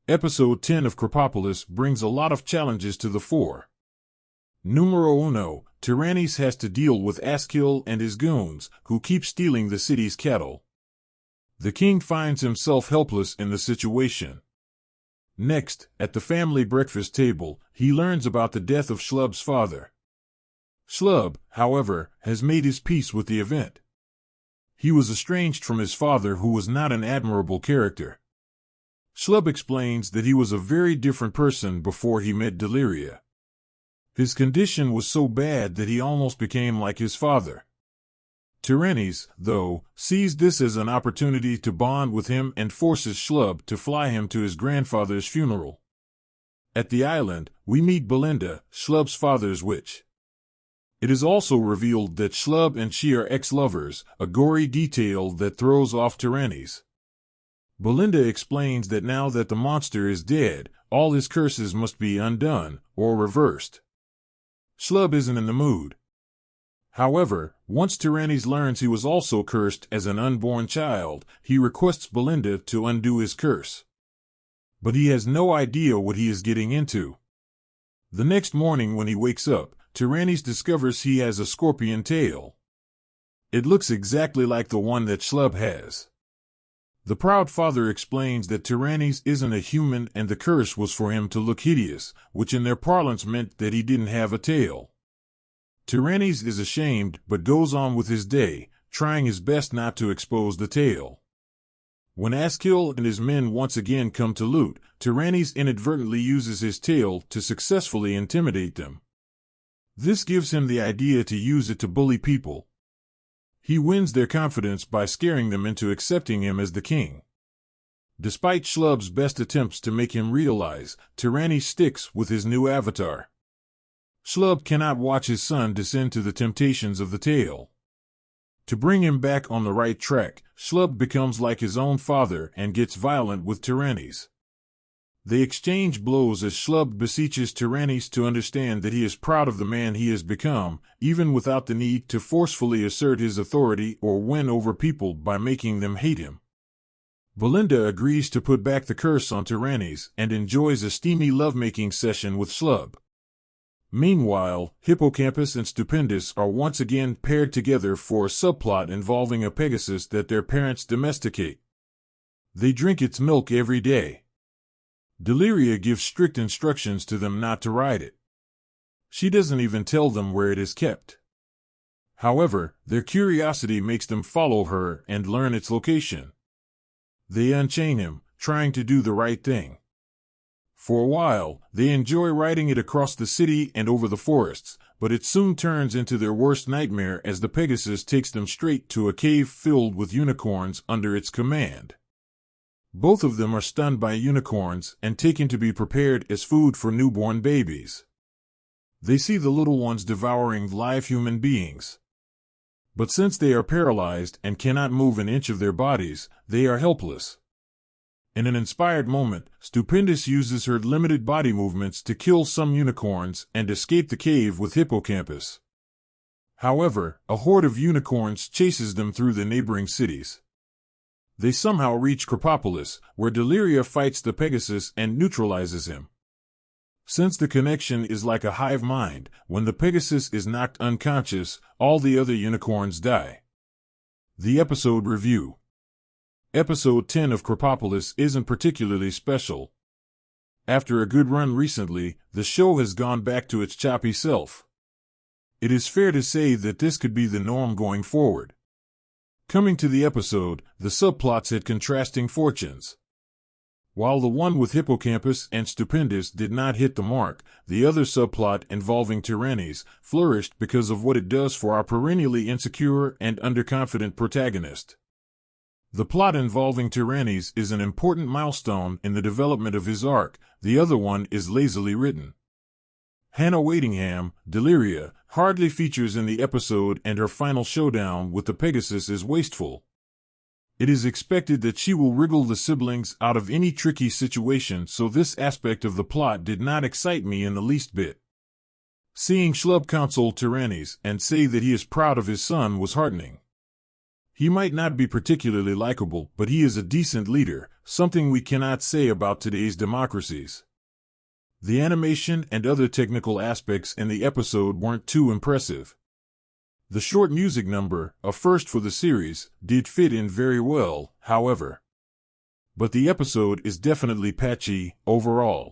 Episode 10 of Krapopolis brings a lot of challenges to the fore. Numero uno, Tyrannis has to deal with Askill and his goons, who keep stealing the city's cattle. The king finds himself helpless in the situation. Next, at the family breakfast table, he learns about the death of Schlub's father. Schlub, however, has made his peace with the event. He was estranged from his father, who was not an admirable character. Schlub explains that he was a very different person before he met Deliria. His condition was so bad that he almost became like his father. Tyrannis, though, sees this as an opportunity to bond with him and forces Schlub to fly him to his grandfather's funeral. At the island, we meet Belinda, Schlub's father's witch. It is also revealed that Schlub and she are ex-lovers, a gory detail that throws off Tyrannis. Belinda explains that now that the monster is dead, all his curses must be undone, or reversed. Schlub isn't in the mood. However, once Tyrannis learns he was also cursed as an unborn child, he requests Belinda to undo his curse. But he has no idea what he is getting into. The next morning when he wakes up, Tyrannis discovers he has a scorpion tail. It looks exactly like the one that Schlub has. The proud father explains that Tyrannis isn't a human and the curse was for him to look hideous, which in their parlance meant that he didn't have a tail. Tyrannis is ashamed but goes on with his day, trying his best not to expose the tail. When Askill and his men once again come to loot, Tyrannis inadvertently uses his tail to successfully intimidate them. This gives him the idea to use it to bully people. He wins their confidence by scaring them into accepting him as the king. Despite Schlub's best attempts to make him realize, Tyrannis sticks with his new avatar. Schlub cannot watch his son descend to the temptations of the tail. To bring him back on the right track, Schlub becomes like his own father and gets violent with Tyrannis. They exchange blows as Schlub beseeches Tyrannis to understand that he is proud of the man he has become, even without the need to forcefully assert his authority or win over people by making them hate him. Belinda agrees to put back the curse on Tyrannis and enjoys a steamy lovemaking session with Schlub. Meanwhile, Hippocampus and Stupendous are once again paired together for a subplot involving a Pegasus that their parents domesticate. They drink its milk every day. Deliria gives strict instructions to them not to ride it. She doesn't even tell them where it is kept. However, their curiosity makes them follow her and learn its location. They unchain him, trying to do the right thing. For a while, they enjoy riding it across the city and over the forests, but it soon turns into their worst nightmare as the Pegasus takes them straight to a cave filled with unicorns under its command. Both of them are stunned by unicorns and taken to be prepared as food for newborn babies. They see the little ones devouring live human beings. But since they are paralyzed and cannot move an inch of their bodies, they are helpless. In an inspired moment, Stupendous uses her limited body movements to kill some unicorns and escape the cave with Hippocampus. However, a horde of unicorns chases them through the neighboring cities. They somehow reach Krapopolis, where Deliria fights the Pegasus and neutralizes him. Since the connection is like a hive mind, when the Pegasus is knocked unconscious, all the other unicorns die. The episode review. Episode 10 of Krapopolis isn't particularly special. After a good run recently, the show has gone back to its choppy self. It is fair to say that this could be the norm going forward. Coming to the episode, the subplots had contrasting fortunes. While the one with Hippocampus and Stupendous did not hit the mark, the other subplot involving Tyrannis flourished because of what it does for our perennially insecure and underconfident protagonist. The plot involving Tyrannis is an important milestone in the development of his arc, the other one is lazily written. Hannah Waddingham, Deliria, hardly features in the episode and her final showdown with the Pegasus is wasteful. It is expected that she will wriggle the siblings out of any tricky situation, so this aspect of the plot did not excite me in the least bit. Seeing Schlub console Tyrannis and say that he is proud of his son was heartening. He might not be particularly likable, but he is a decent leader, something we cannot say about today's democracies. The animation and other technical aspects in the episode weren't too impressive. The short music number, a first for the series, did fit in very well, however. But the episode is definitely patchy overall.